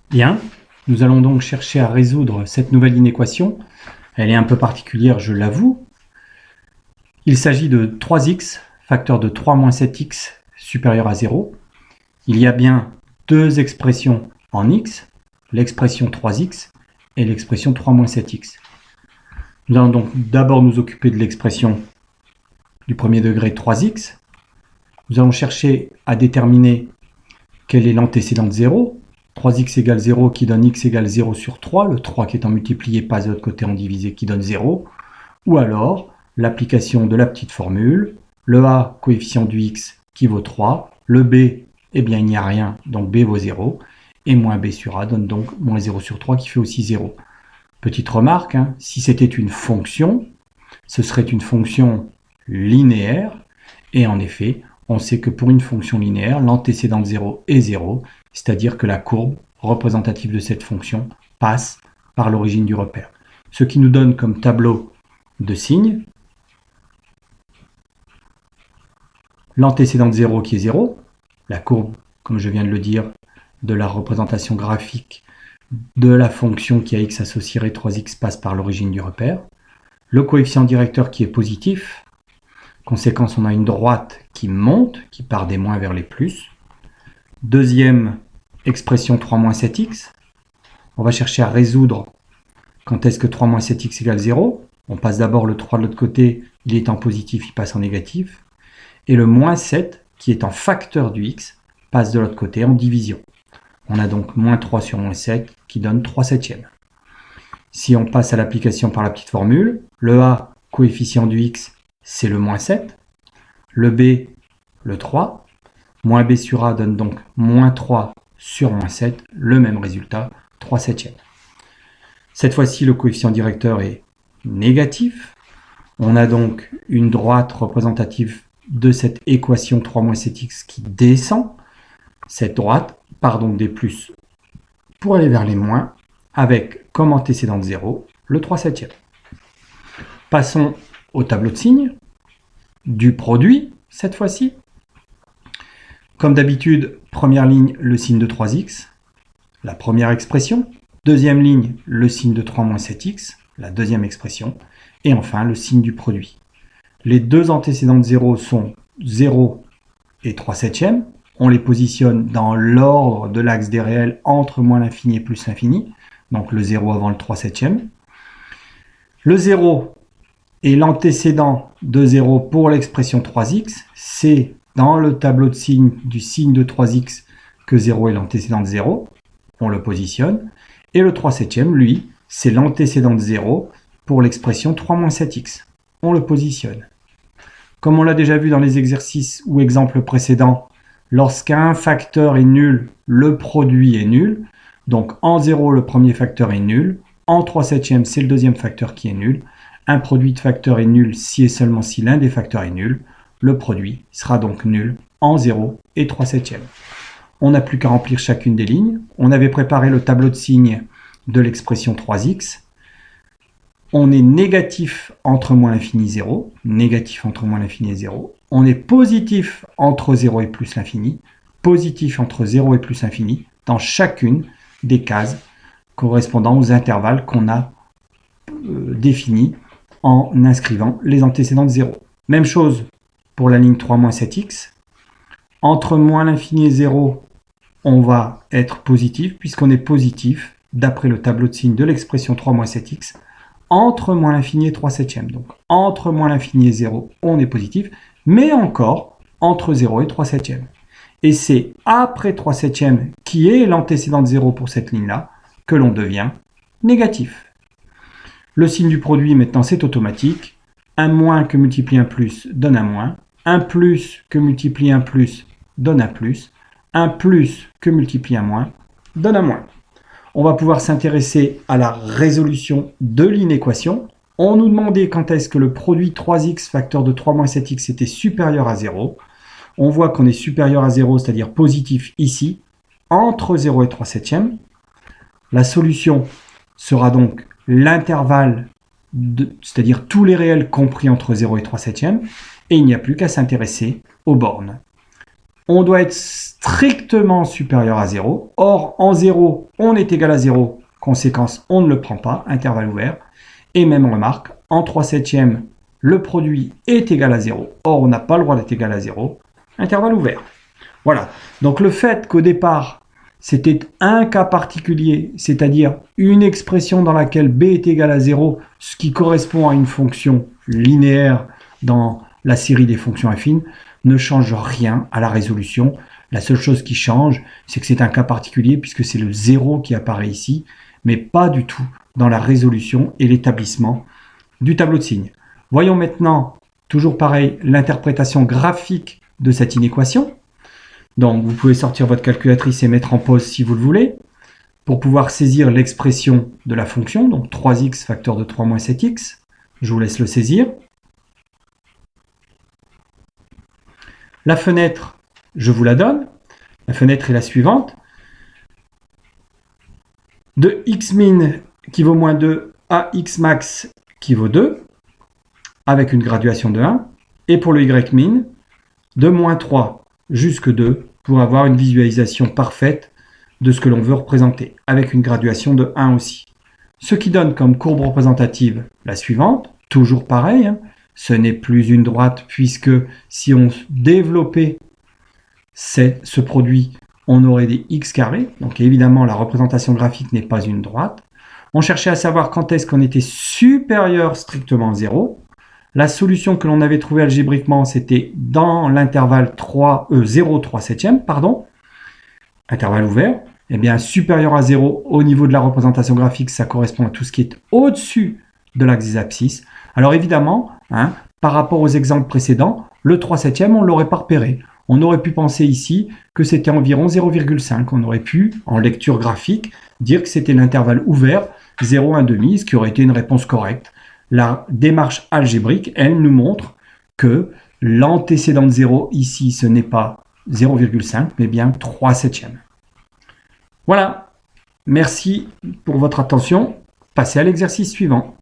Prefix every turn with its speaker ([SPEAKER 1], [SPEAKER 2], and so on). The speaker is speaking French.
[SPEAKER 1] Bien, nous allons donc chercher à résoudre cette nouvelle inéquation. Elle est un peu particulière, je l'avoue. Il s'agit de 3x, facteur de 3 moins 7x supérieur à 0. Il y a bien deux expressions en x, l'expression 3x et l'expression 3 moins 7x. Nous allons donc d'abord nous occuper de l'expression du premier degré 3x. Nous allons chercher à déterminer quel est l'antécédent de 0. 3x égale 0 qui donne x égale 0 sur 3, le 3 qui étant multiplié passe de l'autre côté en divisé qui donne 0. Ou alors l'application de la petite formule, le a, coefficient du x, qui vaut 3, le b, eh bien il n'y a rien, donc b vaut 0, et moins b sur a donne donc moins 0 sur 3 qui fait aussi 0. Petite remarque, si c'était une fonction, ce serait une fonction linéaire, et en effet, on sait que pour une fonction linéaire, l'antécédent de 0 est 0, c'est-à-dire que la courbe représentative de cette fonction passe par l'origine du repère. Ce qui nous donne comme tableau de signes l'antécédent de 0 qui est 0, la courbe, comme je viens de le dire, de la représentation graphique de la fonction qui a x associerait 3x passe par l'origine du repère, le coefficient directeur qui est positif, conséquence on a une droite qui monte, qui part des moins vers les plus. Deuxième expression 3 moins 7x, on va chercher à résoudre quand est-ce que 3 moins 7x égale 0. On passe d'abord le 3 de l'autre côté, il est en positif, il passe en négatif. Et le moins 7, qui est en facteur du x, passe de l'autre côté en division. On a donc moins 3 sur moins 7 qui donne 3 septièmes. Si on passe à l'application par la petite formule, le a, coefficient du x, c'est le moins 7. Le b, le 3. Moins b sur a donne donc moins 3 sur moins 7, le même résultat, 3 septièmes. Cette fois-ci, le coefficient directeur est négatif. On a donc une droite représentative de cette équation 3 moins 7x qui descend. Cette droite part donc des plus pour aller vers les moins, avec comme antécédent de 0, le 3 septième. Passons au tableau de signes du produit, cette fois-ci. Comme d'habitude, première ligne, le signe de 3x, la première expression. Deuxième ligne, le signe de 3 moins 7x, la deuxième expression. Et enfin, le signe du produit. Les deux antécédents de 0 sont 0 et 3 septièmes. On les positionne dans l'ordre de l'axe des réels entre moins l'infini et plus l'infini. Donc le 0 avant le 3 septième. Le 0 est l'antécédent de 0 pour l'expression 3x. C'est dans le tableau de signes du signe de 3x que 0 est l'antécédent de 0. On le positionne. Et le 3 septième, lui, c'est l'antécédent de 0 pour l'expression 3 moins 7x. On le positionne. Comme on l'a déjà vu dans les exercices ou exemples précédents, lorsqu'un facteur est nul, le produit est nul. Donc en 0, le premier facteur est nul. En 3 septièmes, c'est le deuxième facteur qui est nul. Un produit de facteurs est nul si et seulement si l'un des facteurs est nul. Le produit sera donc nul en 0 et 3 septièmes. On n'a plus qu'à remplir chacune des lignes. On avait préparé le tableau de signes de l'expression 3x. On est négatif entre moins l'infini et 0. Négatif entre moins l'infini et 0. On est positif entre 0 et plus l'infini. Positif entre 0 et plus l'infini dans chacune des cases correspondant aux intervalles qu'on a définis en inscrivant les antécédents de 0. Même chose pour la ligne 3 moins 7x. Entre moins l'infini et 0, on va être positif, puisqu'on est positif, d'après le tableau de signes de l'expression 3 moins 7x, entre moins l'infini et 3 septièmes. Donc, entre moins l'infini et 0, on est positif, mais encore entre 0 et 3 septièmes. Et c'est après 3 septièmes, qui est l'antécédent de 0 pour cette ligne-là, que l'on devient négatif. Le signe du produit, maintenant, c'est automatique. Un moins que multiplie un plus donne un moins. Un plus que multiplie un plus donne un plus. Un plus que multiplie un moins donne un moins. On va pouvoir s'intéresser à la résolution de l'inéquation. On nous demandait quand est-ce que le produit 3x facteur de 3 moins 7x était supérieur à 0. On voit qu'on est supérieur à 0, c'est-à-dire positif ici, entre 0 et 3 septièmes. La solution sera donc l'intervalle, c'est-à-dire tous les réels compris entre 0 et 3 septièmes. Et il n'y a plus qu'à s'intéresser aux bornes. on doit être strictement supérieur à 0. Or, en 0, on est égal à 0. Conséquence, on ne le prend pas, intervalle ouvert. Et même remarque, en 3/7, le produit est égal à 0. Or, on n'a pas le droit d'être égal à 0. Intervalle ouvert. Voilà. Donc, le fait qu'au départ, c'était un cas particulier, c'est-à-dire une expression dans laquelle b est égal à 0, ce qui correspond à une fonction linéaire dans la série des fonctions affines, ne change rien à la résolution. La seule chose qui change, c'est que c'est un cas particulier puisque c'est le 0 qui apparaît ici, mais pas du tout dans la résolution et l'établissement du tableau de signes. Voyons maintenant, toujours pareil, l'interprétation graphique de cette inéquation. Donc, vous pouvez sortir votre calculatrice et mettre en pause si vous le voulez, pour pouvoir saisir l'expression de la fonction, donc 3x facteur de 3 moins 7x. Je vous laisse le saisir. La fenêtre, je vous la donne. La fenêtre est la suivante. De x min qui vaut moins 2 à x max qui vaut 2, avec une graduation de 1. Et pour le y min, de moins 3 jusque 2, pour avoir une visualisation parfaite de ce que l'on veut représenter, avec une graduation de 1 aussi. Ce qui donne comme courbe représentative la suivante, toujours pareil, hein, ce n'est plus une droite, puisque si on développait ce produit, on aurait des x carrés, donc évidemment la représentation graphique n'est pas une droite. On cherchait à savoir quand est-ce qu'on était supérieur strictement à 0. La solution que l'on avait trouvée algébriquement, c'était dans l'intervalle 0,3/7, intervalle ouvert. Eh bien, supérieur à 0 au niveau de la représentation graphique, ça correspond à tout ce qui est au-dessus de l'axe des abscisses. Alors évidemment, hein, par rapport aux exemples précédents, le 3/7, on ne l'aurait pas repéré. On aurait pu penser ici que c'était environ 0,5. On aurait pu, en lecture graphique, dire que c'était l'intervalle ouvert 0,1/2, ce qui aurait été une réponse correcte. La démarche algébrique, elle nous montre que l'antécédent de 0 ici, ce n'est pas 0,5, mais bien 3/7. Voilà, merci pour votre attention. Passez à l'exercice suivant.